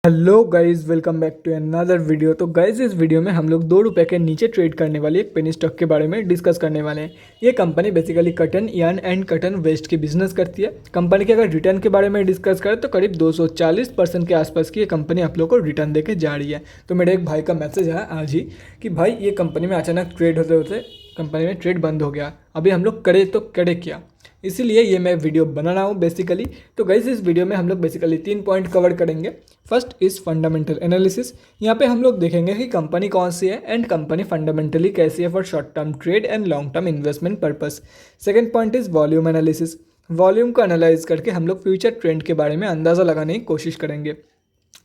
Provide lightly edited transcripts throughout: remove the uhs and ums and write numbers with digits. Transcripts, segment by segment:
Hello guys, welcome back to another video. तो guys, इस video में हम लोग 2 रुपये के नीचे ट्रेड करने वाली एक पेनी स्टॉक के बारे में डिस्कस करने वाले हैं। ये company basically cotton yarn and cotton waste की बिजनेस करती है। कंपनी के अगर रिटर्न के बारे में डिस्कस करें तो करीब 240% के आसपास की ये कंपनी आप लोग को रिटर्न देके जा रही है। तो मेरे एक भाई का मैसेज है आज ही कि भाई ये कंपनी में अचानक ट्रेड होते होते कंपनी में ट्रेड बंद हो गया, अभी हम लोग करें तो करें क्या। इसीलिए ये मैं वीडियो बना रहा हूँ बेसिकली। तो गाइस, इस वीडियो में हम लोग बेसिकली 3 पॉइंट कवर करेंगे। First is fundamental analysis. यहाँ पे हम लोग देखेंगे कि कंपनी कौन सी है एंड कंपनी फंडामेंटली कैसी है for short term trade and long term investment purpose. Second point is volume analysis. Volume को एनालाइज करके हम लोग फ्यूचर ट्रेंड के बारे में अंदाज़ा लगाने की कोशिश करेंगे।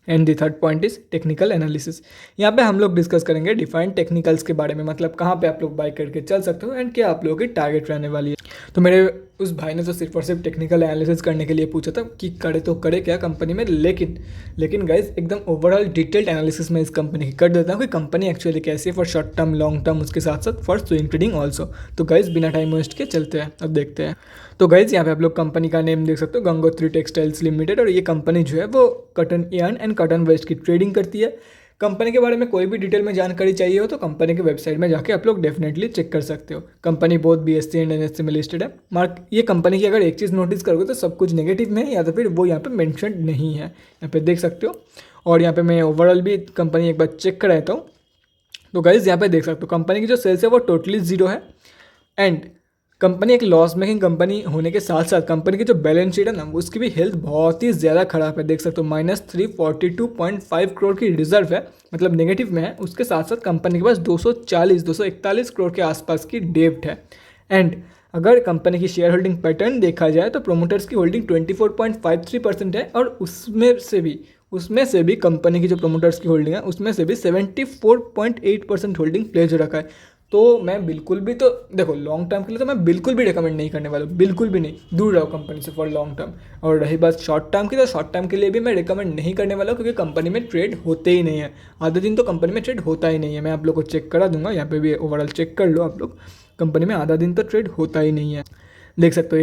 And the third point is technical analysis. यहाँ पे हम लोग डिस्कस करेंगे डिफाइंड टेक्निकल्स के बारे में, मतलब कहाँ पे आप लोग बाय करके चल सकते हो एंड क्या आप लोगों की टारगेट रहने वाली है। तो मेरे उस भाई ने तो सिर्फ और सिर्फ टेक्निकल एनालिसिस करने के लिए पूछा था कि करे तो करे क्या कंपनी में, लेकिन गाइज एकदम ओवरऑल डिटेल्ड एनालिसिस में इस कंपनी की कर देता हूँ कि कंपनी एक्चुअली कैसी है for short term long term, उसके साथ साथ फॉर स्विंग ट्रेडिंग ऑल्सो। तो गाइज बिना टाइम वेस्ट के चलते हैं, अब देखते हैं। तो गाइज यहाँ पे आप लोग कंपनी का नेम देख सकते हो, गंगोत्री टेक्सटाइल्स लिमिटेड। और ये कंपनी जो है वो कटन यार्न एंड कटन वेस्ट की ट्रेडिंग करती है। कंपनी के बारे में कोई भी डिटेल में जानकारी चाहिए हो तो कंपनी के वेबसाइट में जाके आप लोग डेफिनेटली चेक कर सकते हो। कंपनी बहुत BSE एंड NSE में लिस्टेड है। मार्क ये कंपनी की अगर एक चीज़ नोटिस करोगे तो सब कुछ नेगेटिव में है, या तो फिर वो यहाँ पे मेंशन नहीं है, यहाँ पे देख सकते हो। और यहाँ पे मैं ओवरऑल भी कंपनी एक बार चेक कराता हूँ। तो गाइज यहाँ पे देख सकते हो कंपनी की जो सेल्स है वो टोटली जीरो है। एंड कंपनी एक लॉस मेकिंग कंपनी होने के साथ साथ कंपनी की जो बैलेंस शीट है ना, उसकी भी हेल्थ बहुत ही ज़्यादा खराब है। देख सकते हो -342.5 करोड़ की रिजर्व है, मतलब नेगेटिव में है। उसके साथ साथ कंपनी के पास 241 करोड़ के आसपास की डेब्ट है। एंड अगर कंपनी की शेयर होल्डिंग पैटर्न देखा जाए तो प्रोमोटर्स की होल्डिंग 24.53% है, और उसमें से भी कंपनी की जो प्रोमोटर्स की होल्डिंग है उसमें से भी 74.8% होल्डिंग प्लेज हो रखा है। तो मैं बिल्कुल भी, तो देखो लॉन्ग टर्म के लिए तो मैं बिल्कुल भी रिकमेंड नहीं करने वाला हूँ, बिल्कुल भी नहीं, दूर रहो कंपनी से फॉर लॉन्ग टर्म। और रही बात शॉर्ट टर्म की, तो शॉर्ट टर्म के लिए भी मैं रिकमेंड नहीं करने वाला हूँ, क्योंकि कंपनी में ट्रेड होते ही नहीं है। आधे दिन तो कंपनी में ट्रेड होता ही नहीं है। मैं आप लोग को चेक करा दूंगा, यहाँ पे भी ओवरऑल चेक कर लो आप लोग। कंपनी में आधा दिन तो ट्रेड होता ही नहीं है। देख सकते हो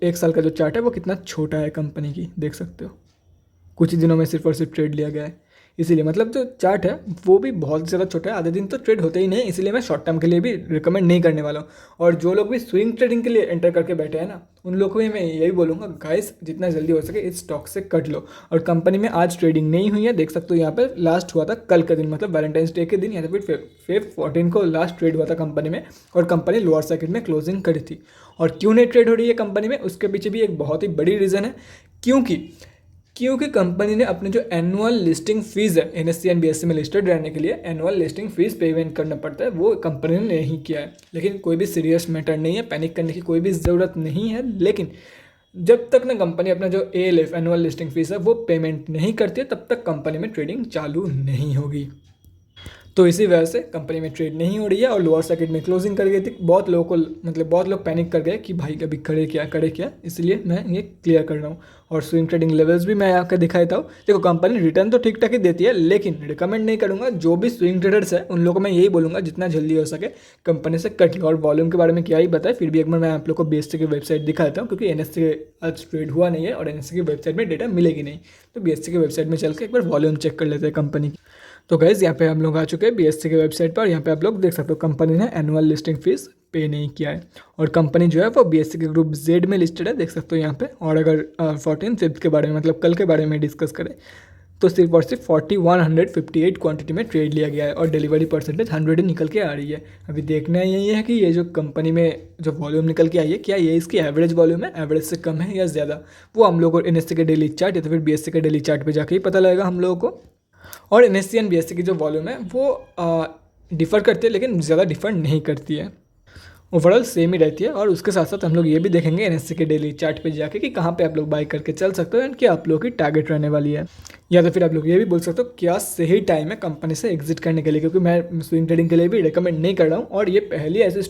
एक साल का जो चार्ट है वो कितना छोटा है कंपनी की, देख सकते हो। कुछ ही दिनों में सिर्फ और सिर्फ ट्रेड लिया गया है, इसीलिए मतलब जो चार्ट है वो भी बहुत ज़्यादा छोटा है, आधे दिन तो ट्रेड होते ही नहीं, इसीलिए मैं शॉर्ट टर्म के लिए भी रिकमेंड नहीं करने वाला हूँ। और जो लोग भी स्विंग ट्रेडिंग के लिए एंटर करके बैठे हैं ना, उन लोग को भी मैं यही बोलूँगा, गाइस जितना जल्दी हो सके इस स्टॉक से कट लो। और कंपनी में आज ट्रेडिंग नहीं हुई है, देख सकते हो यहाँ पर लास्ट हुआ था कल के दिन, मतलब वैलेंटाइंस डे के दिन, या तो फिर Feb 14 को लास्ट ट्रेड हुआ था कंपनी में। और कंपनी लोअर सर्किट में क्लोजिंग करी थी। और क्यों नहीं ट्रेड हो रही है कंपनी में, उसके पीछे भी एक बहुत ही बड़ी रीज़न है। क्योंकि कंपनी ने अपने जो एनुअल लिस्टिंग फीस है, NSE एंड BSE में लिस्टेड रहने के लिए एनुअल लिस्टिंग फीस पेमेंट करना पड़ता है, वो कंपनी ने नहीं किया है। लेकिन कोई भी सीरियस मैटर नहीं है, पैनिक करने की कोई भी ज़रूरत नहीं है। लेकिन जब तक ना कंपनी अपना जो ALF एनुअल लिस्टिंग फीस है वो पेमेंट नहीं करती है, तब तक कंपनी में ट्रेडिंग चालू नहीं होगी। तो इसी वजह से कंपनी में ट्रेड नहीं हो रही है और लोअर सर्किट में क्लोजिंग कर गई थी। बहुत लोग पैनिक कर गए कि भाई अभी करे क्या, इसलिए मैं ये क्लियर कर रहा हूँ। और स्विंग ट्रेडिंग लेवल्स भी मैं आकर दिखाता हूँ। देखो कंपनी रिटर्न तो ठीक ठाक ही देती है, लेकिन रिकमेंड नहीं करूँगा। जो भी स्विंग ट्रेडर्स है उन लोगों को मैं यही बोलूँगा जितना जल्दी हो सके कंपनी से कट लो। और वॉल्यूम के बारे में क्या ही बताए, फिर भी एक बार मैं आप लोग को BSE की वेबसाइट दिखाता हूँ, क्योंकि NSE आज ट्रेड हुआ नहीं है और NSE की वेबसाइट में डेटा मिलेगी नहीं। तो BSE की वेबसाइट में चल के एक बार वॉल्यूम चेक कर लेते हैं कंपनी की। तो गाइज़ यहाँ पे हम लोग आ चुके हैं BSE की वेबसाइट पर। यहाँ पे आप लोग देख सकते हो कंपनी ने एनुअल लिस्टिंग फीस पे नहीं किया है। और कंपनी जो है वो BSE के ग्रुप Z में लिस्टेड है, देख सकते हो यहाँ पे। और अगर 14 फिफ्थ के बारे में, मतलब कल के बारे में डिस्कस करें तो सिर्फ और सिर्फ 4158 क्वांटिटी में ट्रेड लिया गया है और डिलीवरी परसेंटेज 100 निकल के आ रही है। अभी देखना यही है कि ये जो कंपनी में जो वॉल्यूम निकल के आई है, क्या ये इसकी एवरेज वॉल्यूम है, एवरेज से कम है या ज़्यादा, वो हम लोग को NSE के डेली चार्ट या तो फिर BSE के डेली चार्ट पर जाके ही पता लगेगा हम लोगों को। और NSE एंड BSE की जो वॉल्यूम है वो डिफ़र करती है, लेकिन ज़्यादा डिफ़र नहीं करती है, ओवरऑल सेम ही रहती है। और उसके साथ साथ हम लोग ये भी देखेंगे NSE के डेली चार्ट पे जाके कि कहाँ पे आप लोग बाय करके चल सकते हो एंड क्या आप लोगों की टारगेट रहने वाली है। या तो फिर आप लोग ये भी बोल सकते हो क्या सही टाइम है कंपनी से एग्जिट करने के लिए, क्योंकि मैं स्विंग ट्रेडिंग के लिए भी रिकमेंड नहीं कर रहा हूँ। और ये पहली ऐसी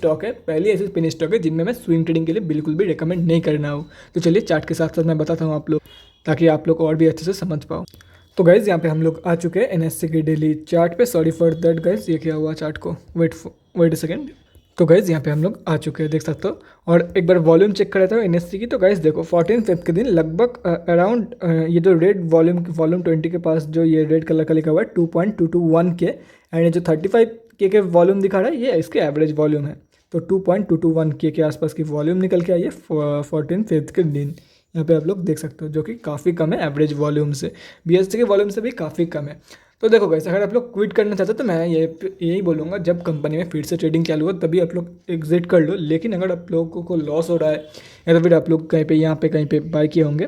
पेनी स्टॉक है जिनमें मैं स्विंग ट्रेडिंग के लिए बिल्कुल भी रिकमेंड नहीं कर रहा हूँ। तो चलिए चार्ट के साथ साथ मैं बताता हूँ आप लोग, ताकि आप लोग और भी अच्छे से समझ पाओ। तो गाइज़ यहाँ पे हम लोग आ चुके हैं NSE के डेली चार्ट पे। सॉरी फॉर दैट गाइज़, ये क्या हुआ चार्ट को, वेट अ सेकेंड। तो गाइज़ यहाँ पे हम लोग आ चुके हैं, देख सकते हो। और एक बार वॉल्यूम चेक कर लेता हूँ NSE की। तो गाइज़ देखो 14 फेब के दिन लगभग अराउंड ये जो रेड वॉल्यूम 20 के पास जो ये रेड कलर का लिखा हुआ है 2.221 के, एंड ये जो 35 के वॉल्यूम दिखा रहा है ये इसके एवरेज वॉल्यूम है। तो 2.221 के आसपास की वॉल्यूम निकल के आई है 14 फेब के दिन। यहाँ पे आप लोग देख सकते हो, जो कि काफ़ी कम है एवरेज वॉल्यूम से, BSE के वॉल्यूम से भी काफ़ी कम है। तो देखो गाइस, अगर आप लोग क्विट करना चाहते हो तो मैं यही बोलूँगा, जब कंपनी में फिर से ट्रेडिंग चालू हो तभी आप लोग एग्जिट कर लो। लेकिन अगर आप लोगों को लॉस हो रहा है या तो फिर आप लोग कहीं पे यहाँ पे कहीं पे बाय किए होंगे,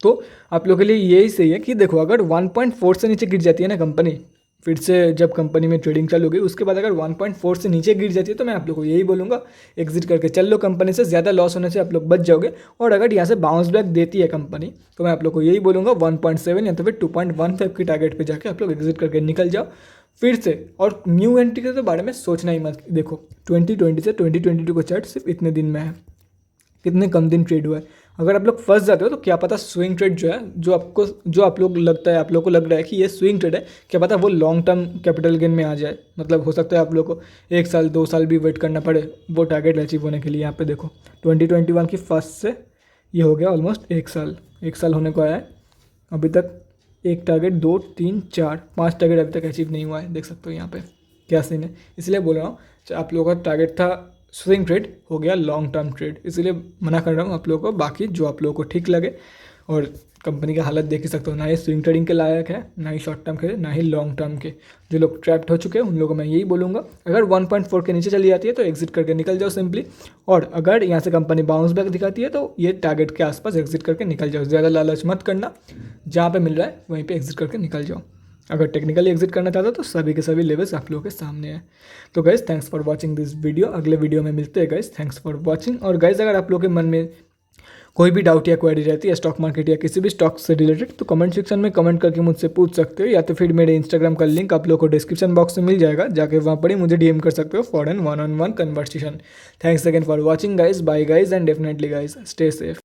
तो आप लोगों के लिए यही सही है कि देखो अगर 1.4 से नीचे गिर जाती है ना कंपनी, फिर से जब कंपनी में ट्रेडिंग चालू होगी उसके बाद अगर 1.4 से नीचे गिर जाती है तो मैं आप लोग को यही बोलूँगा एग्जिट करके चल लो कंपनी से, ज़्यादा लॉस होने से आप लोग बच जाओगे। और अगर यहाँ से बाउंस बैक देती है कंपनी तो मैं आप लोग को यही बोलूँगा 1.7 या तो फिर 2.15 की टारगेट पे जाके आप लोग एग्जिट करके निकल जाओ फिर से। और न्यू एंट्री के तो बारे में सोचना ही मत। देखो 2020 से 2022 का चार्ट सिर्फ इतने दिन में है, कितने कम दिन ट्रेड हुआ है। अगर आप लोग फंस जाते हो तो क्या पता स्विंग ट्रेड जो है, जो आप लोग लगता है, आप लोग को लग रहा है कि ये स्विंग ट्रेड है, क्या पता वो लॉन्ग टर्म कैपिटल गेन में आ जाए। मतलब हो सकता है आप लोग को 1 साल 2 साल भी वेट करना पड़े वो टारगेट अचीव होने के लिए। यहाँ पे देखो 2021 की फर्स्ट से ये हो गया ऑलमोस्ट 1 साल होने को आया है। अभी तक एक टारगेट 2 3 4 5 टारगेट अभी तक अचीव नहीं हुआ है, देख सकते हो यहाँ पे क्या सीन है। इसलिए बोल रहा हूँ, आप लोगों का टारगेट था स्विंग ट्रेड, हो गया लॉन्ग टर्म ट्रेड, इसलिए मना कर रहा हूँ आप लोगों को। बाकी जो आप लोगों को ठीक लगे, और कंपनी का हालत देख ही सकते हो, ना ही स्विंग ट्रेडिंग के लायक है, ना ही शॉर्ट टर्म के, ना ही लॉन्ग टर्म के। जो लोग ट्रैप्ड हो चुके हैं उन लोगों को मैं यही बोलूँगा, अगर 1.4 के नीचे चली जाती है तो एग्जिट करके निकल जाओ सिंपली। और अगर यहाँ से कंपनी बाउंस बैक दिखाती है तो ये टारगेट के आसपास एग्जिट करके निकल जाओ। ज़्यादा लालच मत करना, जहाँ पे मिल रहा है वहीं पे एग्जिट करके निकल जाओ। अगर टेक्निकली एग्जिट करना चाहते हो तो सभी के सभी लेवल्स आप लोगों के सामने है। तो guys thanks for watching this video, अगले वीडियो में मिलते हैं गाइज। Thanks for watching. और गाइज अगर आप लोगों के मन में कोई भी डाउट या क्वेरी रहती है स्टॉक मार्केट या किसी भी स्टॉक से रिलेटेड, तो कमेंट सेक्शन में कमेंट करके मुझसे पूछ सकते हो, या तो फिर मेरे इंस्टाग्राम का लिंक आप लोगों को डिस्क्रिप्शन बॉक्स में मिल जाएगा, जाके वहाँ पर ही मुझे DM कर सकते हो for an 1-on-1 conversation. Thanks again for watching guys, bye guys, and definitely guys stay safe.